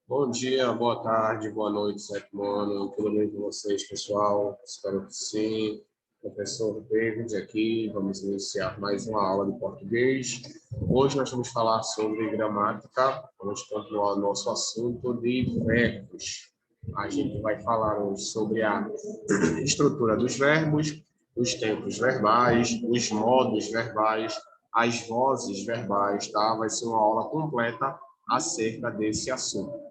Bom dia, boa tarde, boa noite, sétimo ano. Tudo bem com vocês, pessoal? Espero que sim. Professor David aqui. Vamos iniciar mais uma aula de português. Hoje nós vamos falar sobre gramática. Vamos continuar o nosso assunto de verbos. A gente vai falar hoje sobre a estrutura dos verbos, os tempos verbais, os modos verbais, as vozes verbais, tá? Vai ser uma aula completa acerca desse assunto.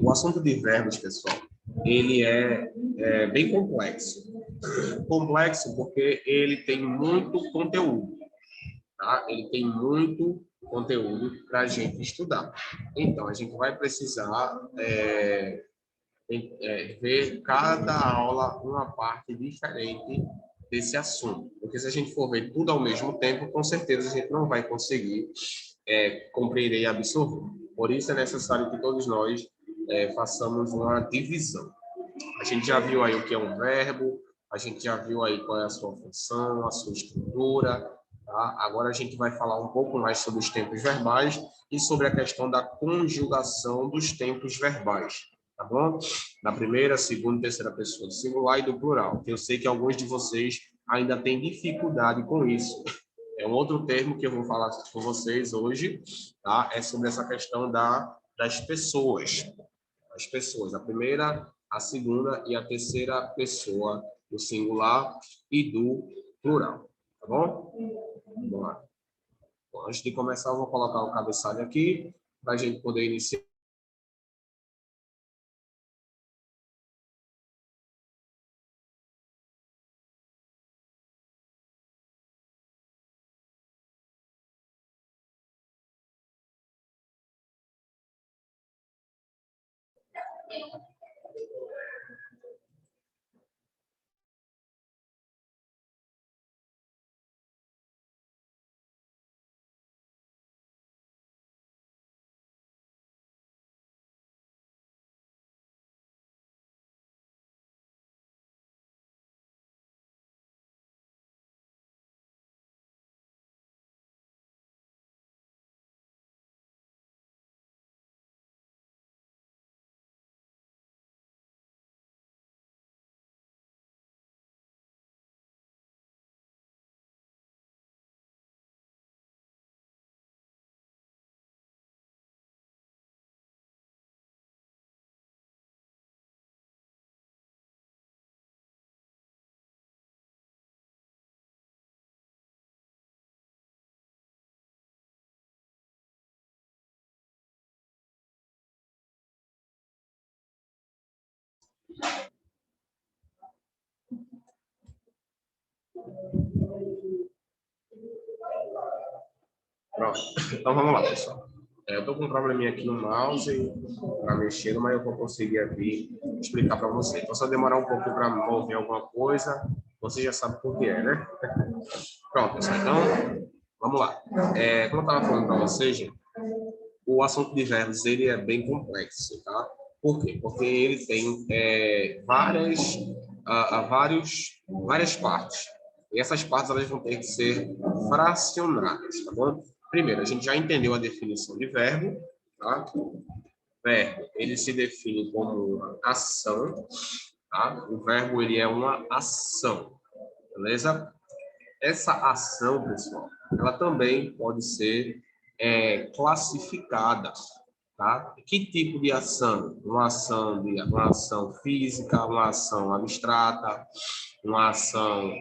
O assunto de verbos, pessoal, ele é bem complexo. Complexo porque ele tem muito conteúdo, tá? Ele tem muito conteúdo para a gente estudar. Então, a gente vai precisar ver cada aula uma parte diferente desse assunto. Porque se a gente for ver tudo ao mesmo tempo, com certeza a gente não vai conseguir compreender e absorver. Por isso é necessário que todos nós façamos uma divisão. A gente já viu aí o que é um verbo, a gente já viu aí qual é a sua função, a sua estrutura, tá? Agora a gente vai falar um pouco mais sobre os tempos verbais e sobre a questão da conjugação dos tempos verbais, tá bom? Da primeira, segunda e terceira pessoa do singular e do plural. Eu sei que alguns de vocês ainda têm dificuldade com isso. É um outro termo que eu vou falar com vocês hoje, tá? É sobre essa questão das pessoas. As pessoas, a primeira, a segunda e a terceira pessoa do singular e do plural, tá bom? Vamos lá. Bom, antes de começar, eu vou colocar o cabeçalho aqui para a gente poder iniciar. Pronto. Então vamos lá, pessoal. Eu estou com um probleminha aqui no mouse para mexer, mas eu vou conseguir aqui explicar para você. Então, se eu demorar um pouco para mover alguma coisa, você já sabe por que é, né? Pronto, pessoal. Então, vamos lá. Como eu estava falando para vocês, gente, o assunto de verbos ele é bem complexo, tá? Por quê? Porque ele tem várias partes. E essas partes elas vão ter que ser fracionadas, tá bom? Primeiro, a gente já entendeu a definição de verbo, tá? Verbo, ele se define como uma ação, tá? O verbo ele é uma ação, beleza? Essa ação, pessoal, ela também pode ser classificada, tá? Que tipo de ação? Uma ação física, uma ação abstrata, uma ação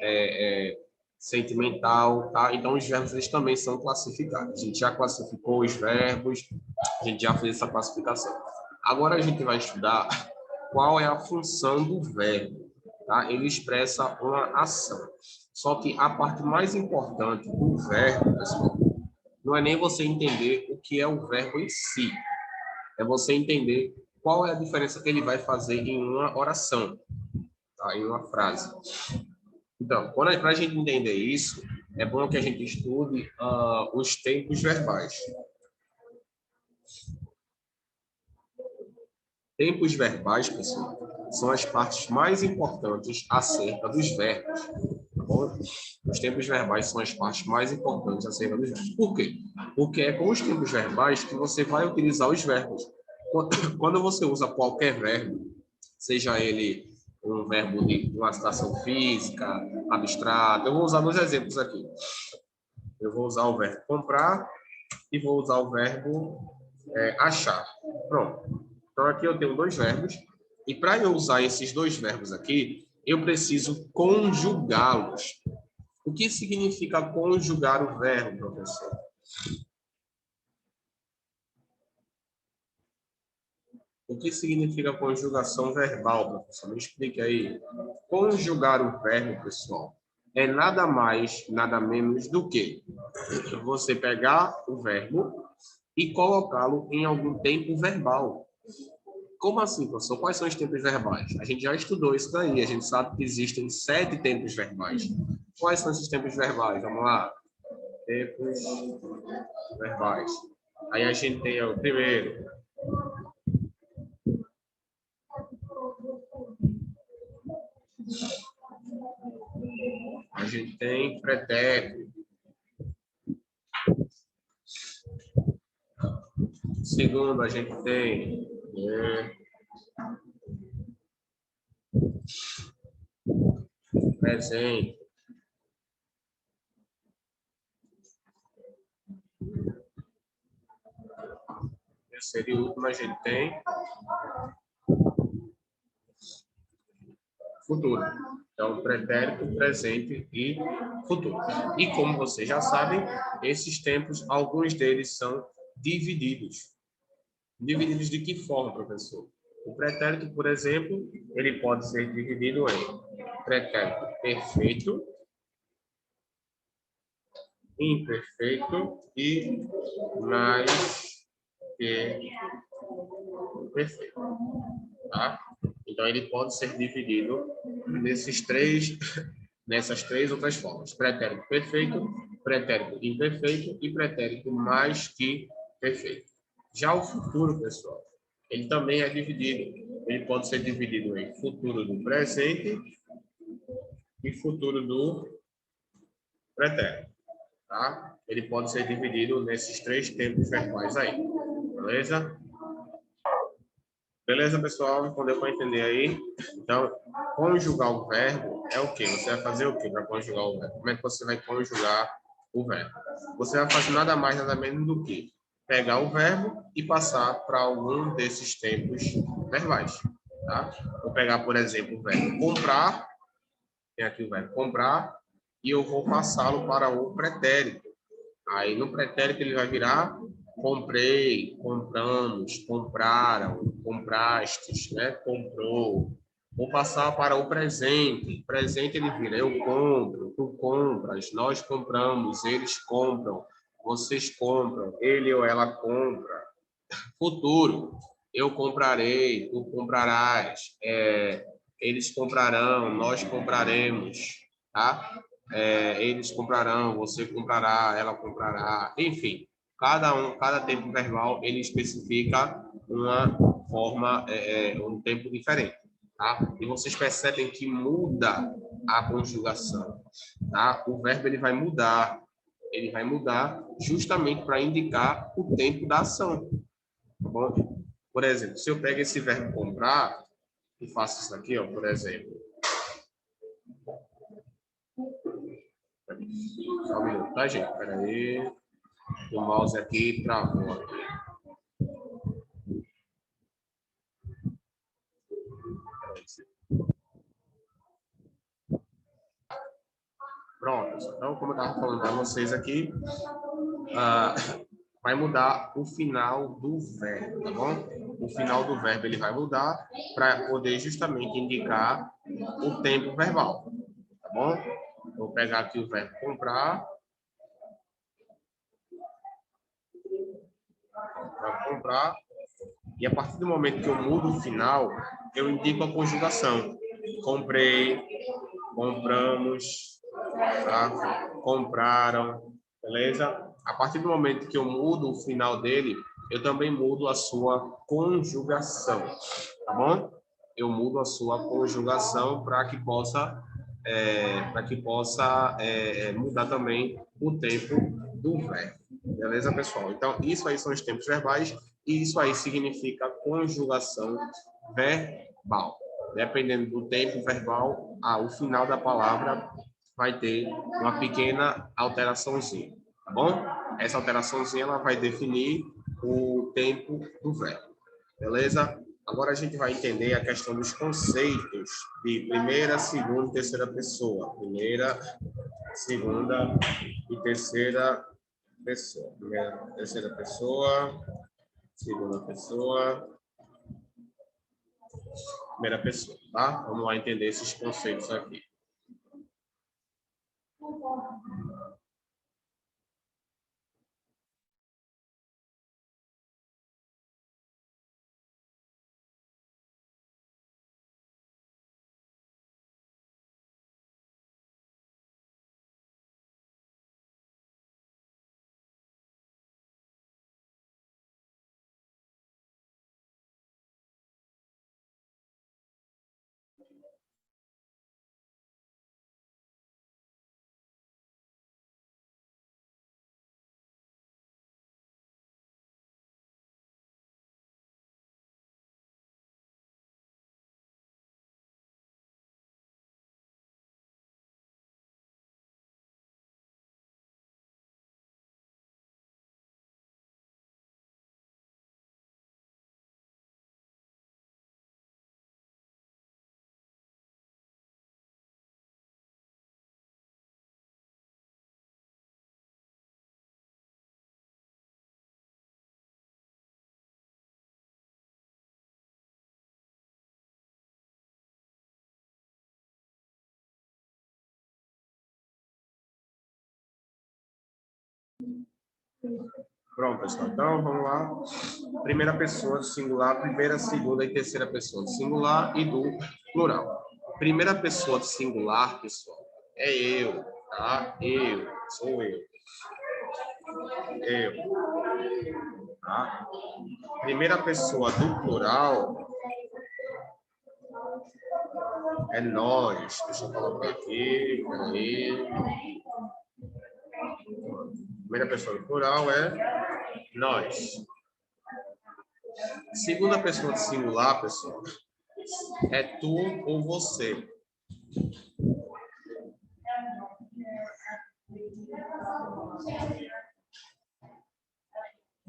sentimental, tá? Então, os verbos eles também são classificados. A gente já classificou os verbos, a gente já fez essa classificação. Agora a gente vai estudar qual é a função do verbo, tá? Ele expressa uma ação. Só que a parte mais importante do verbo, pessoal, não é nem você entender o que é o verbo em si, é você entender qual é a diferença que ele vai fazer em uma oração, tá? Em uma frase. Então, para a gente entender isso, é bom que a gente estude os tempos verbais. Tempos verbais, pessoal, são as partes mais importantes acerca dos verbos. Tá bom? Os tempos verbais são as partes mais importantes acerca dos verbos. Por quê? Porque é com os tempos verbais que você vai utilizar os verbos. Quando você usa qualquer verbo, seja ele um verbo de uma situação física, abstrata, eu vou usar dois exemplos aqui. Eu vou usar o verbo comprar e vou usar o verbo achar. Pronto. Então, aqui eu tenho dois verbos. E para eu usar esses dois verbos aqui, eu preciso conjugá-los. O que significa conjugar o verbo, professor? O que significa conjugação verbal, professor? Me explique aí. Conjugar o verbo, pessoal, é nada mais, nada menos do que você pegar o verbo e colocá-lo em algum tempo verbal. Como assim, professor? Quais são os tempos verbais? A gente já estudou isso daí, a gente sabe que existem 7 tempos verbais. Quais são esses tempos verbais? Vamos lá. Tempos verbais. Aí a gente tem o primeiro. A gente tem pretérito. Segundo, a gente tem presente. Terceiro e último, a gente tem futuro. Então, pretérito, presente e futuro. E como vocês já sabem, esses tempos, alguns deles são divididos. Divididos de que forma, professor? O pretérito, por exemplo, ele pode ser dividido em pretérito perfeito, imperfeito e mais que perfeito. Tá? Então, ele pode ser dividido nessas três outras formas. Pretérito perfeito, pretérito imperfeito e pretérito mais que perfeito. Já o futuro, pessoal, ele também é dividido. Ele pode ser dividido em futuro do presente e futuro do pretérito. Tá? Ele pode ser dividido nesses 3 tempos verbais aí. Beleza? Beleza, pessoal? Deu para entender aí? Então, conjugar o verbo é o quê? Você vai fazer o quê para conjugar o verbo? Como é que você vai conjugar o verbo? Você vai fazer nada mais, nada menos do que pegar o verbo e passar para algum desses tempos verbais. Tá? Vou pegar, por exemplo, o verbo comprar. Tem aqui o verbo comprar. E eu vou passá-lo para o pretérito. Aí, no pretérito, ele vai virar comprei, compramos, compraram, comprastes, né? Comprou. Vou passar para o presente. Presente ele vira eu compro, tu compras, nós compramos, eles compram, vocês compram, ele ou ela compra. Futuro, eu comprarei, tu comprarás, eles comprarão, nós compraremos, tá? Eles comprarão, você comprará, ela comprará, enfim, cada tempo verbal ele especifica uma forma, um tempo diferente, tá? E vocês percebem que muda a conjugação, tá? O verbo ele vai mudar justamente para indicar o tempo da ação, tá bom? Por exemplo, se eu pego esse verbo comprar e faço isso aqui, ó, por exemplo, só um minuto, tá, gente? Espera aí. O mouse aqui travou aqui. Pronto. Então, como eu estava falando para vocês aqui, vai mudar o final do verbo, tá bom? O final do verbo ele vai mudar para poder justamente indicar o tempo verbal, tá bom? Vou pegar aqui o verbo comprar. Para comprar. E a partir do momento que eu mudo o final, eu indico a conjugação. Comprei, compramos, tá? Compraram, beleza? A partir do momento que eu mudo o final dele, eu também mudo a sua conjugação, tá bom? Eu mudo a sua conjugação para que possa mudar também o tempo do verbo. Beleza, pessoal? Então, isso aí são os tempos verbais E isso aí significa conjugação verbal. Dependendo do tempo verbal, o final da palavra vai ter uma pequena alteraçãozinha, tá bom? Essa alteraçãozinha ela vai definir o tempo do verbo, beleza? Agora a gente vai entender a questão dos conceitos de primeira, segunda e terceira pessoa. Primeira, segunda e terceira pessoa. Primeira, terceira pessoa, segunda pessoa, primeira pessoa, tá? Vamos lá entender esses conceitos aqui. Pronto, pessoal. Então, vamos lá. Primeira pessoa do singular, primeira, segunda e terceira pessoa do singular e do plural. Primeira pessoa do singular, pessoal, é eu, tá? Eu, sou eu. Eu, tá? Primeira pessoa do plural é nós. Deixa eu colocar aqui, peraí. Primeira pessoa do plural é nós. Segunda pessoa do singular, pessoal, é tu ou você.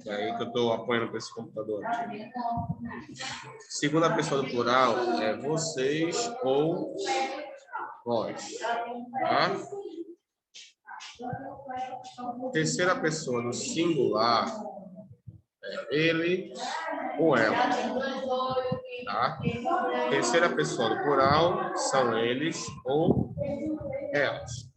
É aí que eu estou apoiando para esse computador aqui. Segunda pessoa do plural é vocês ou vós. Tá? Terceira pessoa do singular é ele ou ela. Tá? Terceira pessoa do plural são eles ou elas.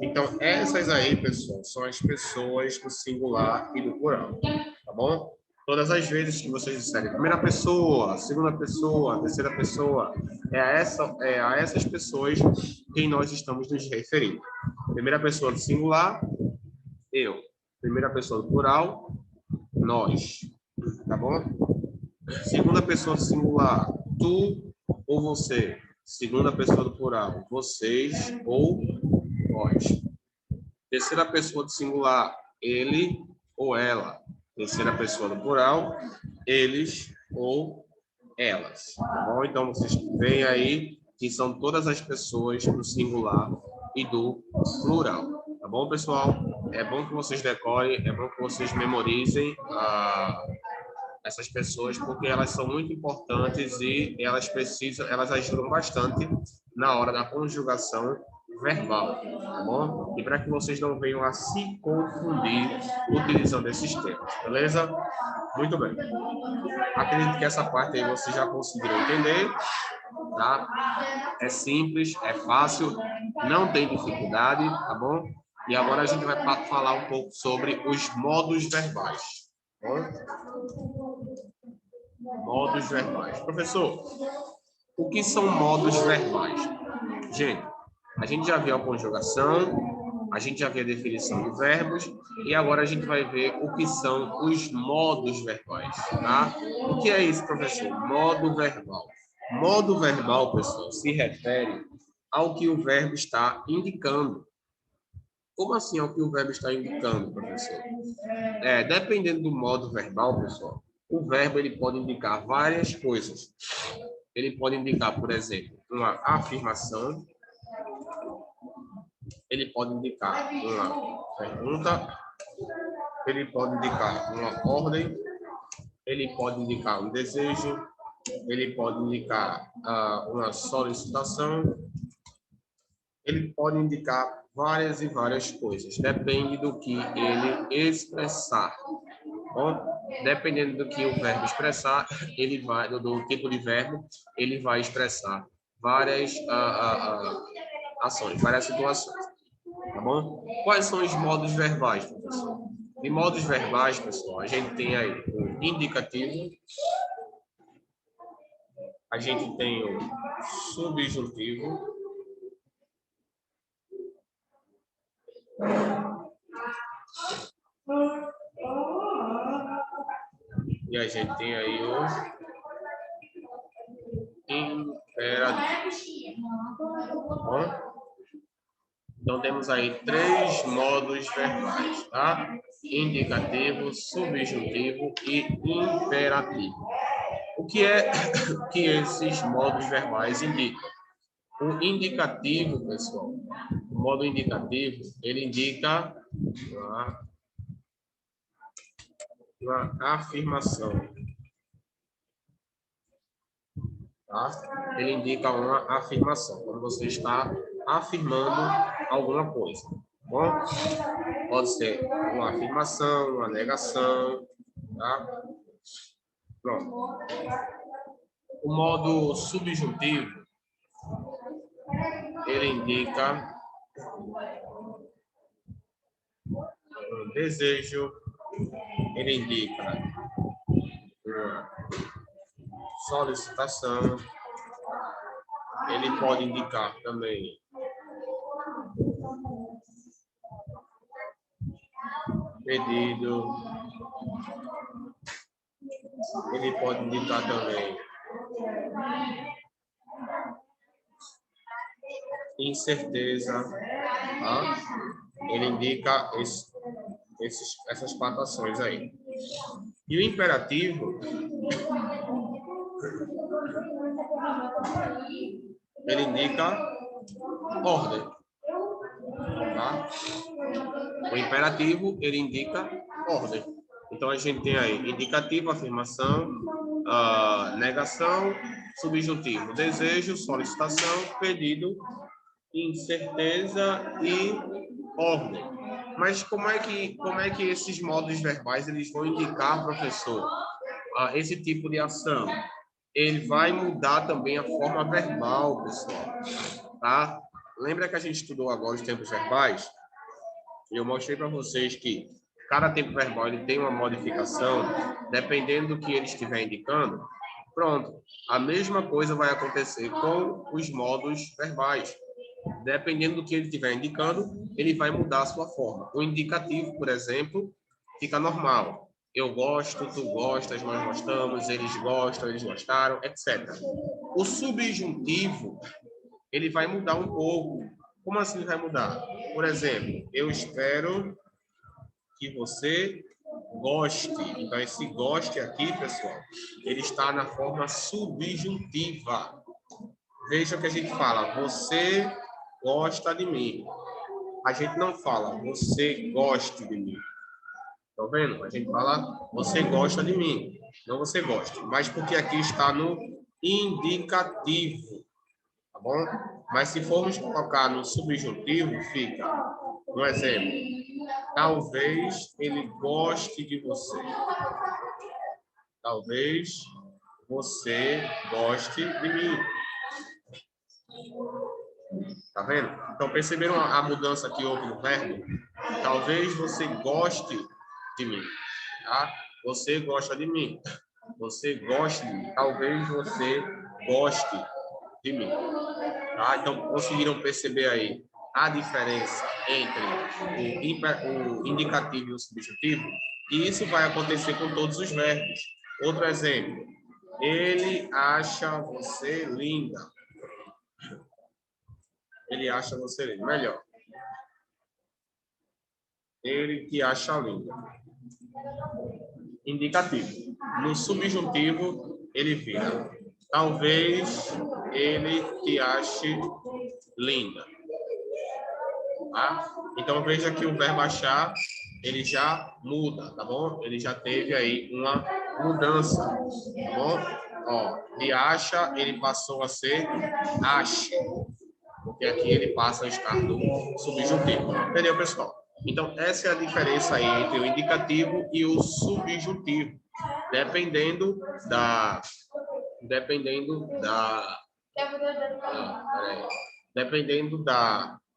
Então, essas aí, pessoal, são as pessoas do singular e do plural. Tá bom? Todas as vezes que vocês disserem primeira pessoa, segunda pessoa, terceira pessoa, é a essas pessoas que nós estamos nos referindo. Primeira pessoa do singular, eu. Primeira pessoa do plural, nós. Tá bom? Segunda pessoa do singular, tu ou você. Segunda pessoa do plural, vocês ou vós. Terceira pessoa do singular, ele ou ela. Terceira pessoa do plural, eles ou elas. Tá bom? Então, vocês veem aí que são todas as pessoas do singular e do plural. Tá bom, pessoal? É bom que vocês decorem, é bom que vocês memorizem essas pessoas, porque elas são muito importantes e elas ajudam bastante na hora da conjugação verbal, tá bom? E para que vocês não venham a se confundir utilizando esses termos, beleza? Muito bem. Acredito que essa parte aí vocês já conseguiram entender, tá? É simples, é fácil, não tem dificuldade, tá bom? E agora a gente vai falar um pouco sobre os modos verbais, tá bom? Modos verbais. Professor, o que são modos verbais? Gente, a gente já viu a conjugação, a gente já viu a definição de verbos, e agora a gente vai ver o que são os modos verbais, tá? O que é isso, professor? Modo verbal. Modo verbal, pessoal, se refere ao que o verbo está indicando. Como assim ao que o verbo está indicando, professor? Dependendo do modo verbal, pessoal, O verbo ele pode indicar várias coisas. Ele pode indicar, por exemplo, uma afirmação. Ele pode indicar uma pergunta. Ele pode indicar uma ordem. Ele pode indicar um desejo. Ele pode indicar uma solicitação. Ele pode indicar várias e várias coisas. Depende do que ele expressar. Bom, dependendo do que o verbo expressar, ele vai, do tipo de verbo, ele vai expressar várias ações, várias situações. Tá bom? Quais são os modos verbais, professor? De modos verbais, pessoal, a gente tem aí o indicativo, a gente tem o subjuntivo, e a gente tem aí o imperativo. Tá bom? Então, temos aí 3 modos verbais, tá? Indicativo, subjuntivo e imperativo. O que é que esses modos verbais indicam? O indicativo, pessoal, o modo indicativo, ele indica uma afirmação, tá? Ele indica uma afirmação, quando você está afirmando alguma coisa, tá bom? Pode ser uma afirmação, uma negação, tá? Pronto. O modo subjuntivo, ele indica um desejo, ele indica uma solicitação, ele pode indicar também pedido, ele pode indicar também incerteza, tá? Ele indica essas 4 ações aí. E o imperativo, ele indica ordem, tá? O imperativo, ele indica ordem. Então, a gente tem aí indicativo, afirmação, negação, subjuntivo, desejo, solicitação, pedido, incerteza e ordem. Mas como é que esses modos verbais eles vão indicar, professor, esse tipo de ação? Ele vai mudar também a forma verbal, pessoal, tá? Lembra que a gente estudou agora os tempos verbais? Eu mostrei para vocês que cada tempo verbal ele tem uma modificação, dependendo do que ele estiver indicando. Pronto, a mesma coisa vai acontecer com os modos verbais. Dependendo do que ele estiver indicando, ele vai mudar a sua forma. O indicativo, por exemplo, fica normal. Eu gosto, tu gostas, nós gostamos, eles gostam, eles gostaram, etc. O subjuntivo, ele vai mudar um pouco. Como assim ele vai mudar? Por exemplo, eu espero que você goste. Então, esse goste aqui, pessoal, ele está na forma subjuntiva. Veja o que a gente fala. Você gosta de mim. A gente não fala, você goste de mim. Tá vendo? A gente fala, você gosta de mim. Não você gosta. Mas porque aqui está no indicativo. Tá bom? Mas se formos colocar no subjuntivo, fica, um exemplo, talvez ele goste de você. Talvez você goste de mim. Tá vendo? Então, perceberam a mudança que houve no verbo? Talvez você goste de mim. Tá? Você gosta de mim. Você goste de mim. Talvez você goste de mim. Tá? Então, conseguiram perceber aí a diferença entre o indicativo e o subjuntivo? E isso vai acontecer com todos os verbos. Outro exemplo. Ele acha você linda. Ele acha você linda. Melhor. Ele te acha linda. indicativo. No subjuntivo, ele vira: talvez ele te ache linda. Tá? Então, veja que o verbo achar, ele já muda, tá bom? Ele já teve aí uma mudança, tá bom? Ó, de acha, ele passou a ser ache, porque aqui ele passa a estar no subjuntivo. Entendeu, pessoal? Então, essa é a diferença aí entre o indicativo e o subjuntivo, dependendo da... Dependendo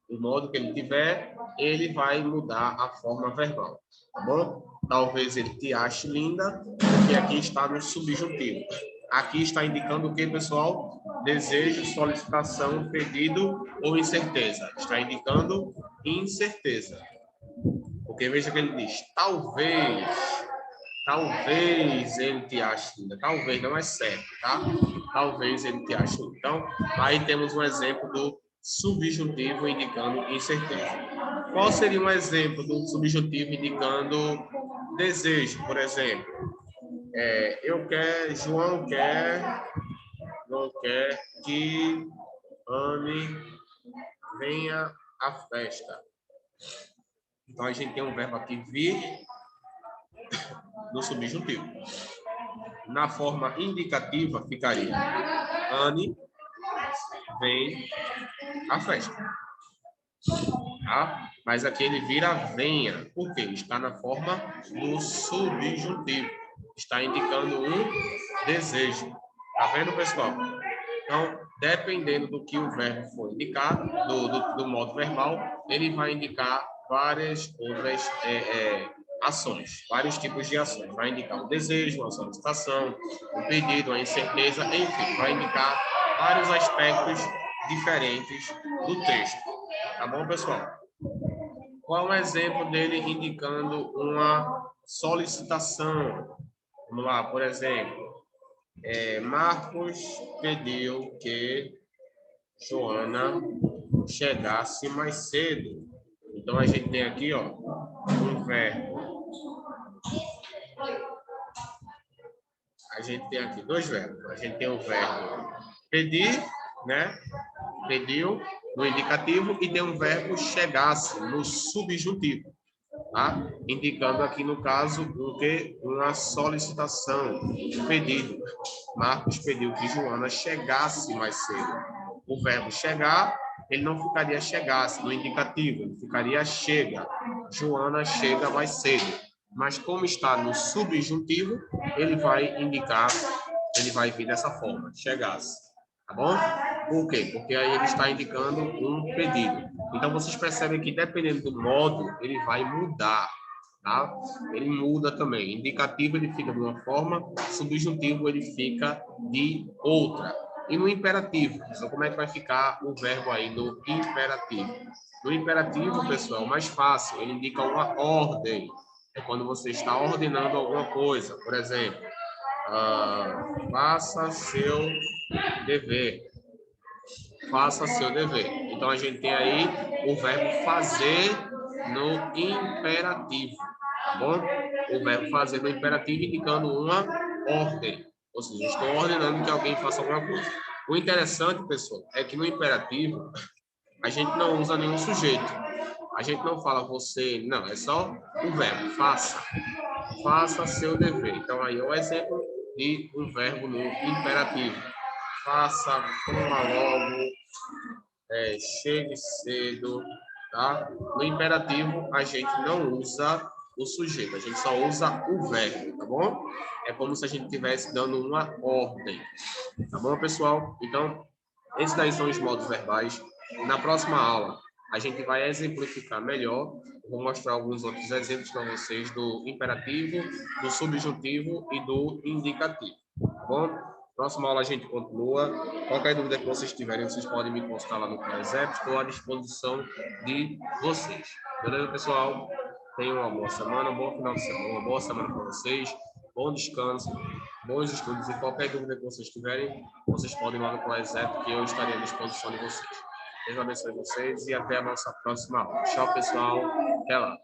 do modo que ele tiver, ele vai mudar a forma verbal, tá bom? Talvez ele te ache linda, porque aqui está no subjuntivo. Aqui está indicando o que, pessoal? Desejo, solicitação, pedido ou incerteza. Está indicando incerteza. Porque veja que ele diz, talvez ele te ache linda. Talvez, não é certo, tá? Talvez ele te ache linda. Então, aí temos um exemplo do subjuntivo indicando incerteza. Qual seria um exemplo do subjuntivo indicando desejo, por exemplo? João quer que Anne venha à festa. Então, a gente tem um verbo aqui, vir, no subjuntivo. Na forma indicativa, ficaria Anne vem à festa. Tá? Mas aqui ele vira venha. Por quê? Está na forma do subjuntivo. Está indicando um desejo. Tá vendo, pessoal? Então, dependendo do que o verbo for indicar, do modo verbal, ele vai indicar várias outras ações, vários tipos de ações. Vai indicar o desejo, a solicitação, o pedido, a incerteza, enfim, vai indicar vários aspectos diferentes do texto. Tá bom, pessoal? Qual é um exemplo dele indicando uma solicitação? Vamos lá, por exemplo, Marcos pediu que Joana chegasse mais cedo. Então, a gente tem aqui, ó, um verbo. A gente tem aqui dois verbos. A gente tem o verbo pedir, né? Pediu, no indicativo, e tem um verbo chegasse, no subjuntivo. Tá? Indicando aqui, no caso, o quê? Uma solicitação, um pedido. Marcos pediu que Joana chegasse mais cedo. O verbo chegar, ele não ficaria chegasse no indicativo, ele ficaria chega. Joana chega mais cedo. Mas como está no subjuntivo, ele vai indicar, ele vai vir dessa forma, chegasse. Tá bom? Por quê? Porque aí ele está indicando um pedido. Então, vocês percebem que, dependendo do modo, ele vai mudar, tá? Ele muda também. Indicativo, ele fica de uma forma, subjuntivo, ele fica de outra. E no imperativo, então, como é que vai ficar o verbo aí no imperativo? No imperativo, pessoal, mais fácil, ele indica uma ordem. É quando você está ordenando alguma coisa. Por exemplo, faça seu dever. Faça seu dever. Então, a gente tem aí o verbo fazer no imperativo, tá bom? O verbo fazer no imperativo indicando uma ordem. Ou seja, estou ordenando que alguém faça alguma coisa. O interessante, pessoal, é que no imperativo, a gente não usa nenhum sujeito. A gente não fala você, não, é só o verbo, faça. Faça seu dever. Então, aí é o exemplo de um verbo no imperativo. Faça, coma logo, chegue cedo, tá? No imperativo, a gente não usa o sujeito, a gente só usa o verbo, tá bom? É como se a gente estivesse dando uma ordem, tá bom, pessoal? Então, esses daí são os modos verbais. Na próxima aula, a gente vai exemplificar melhor. Eu vou mostrar alguns outros exemplos para vocês do imperativo, do subjuntivo e do indicativo, tá bom? Próxima aula a gente continua. Qualquer dúvida que vocês tiverem, vocês podem me consultar lá no ClassApp. Estou à disposição de vocês. Beleza, pessoal? Tenham uma boa semana, um bom final de semana, uma boa semana para vocês. Bom descanso, bons estudos. E qualquer dúvida que vocês tiverem, vocês podem ir lá no ClassApp, que eu estarei à disposição de vocês. Deus abençoe vocês e até a nossa próxima aula. Tchau, pessoal. Até lá.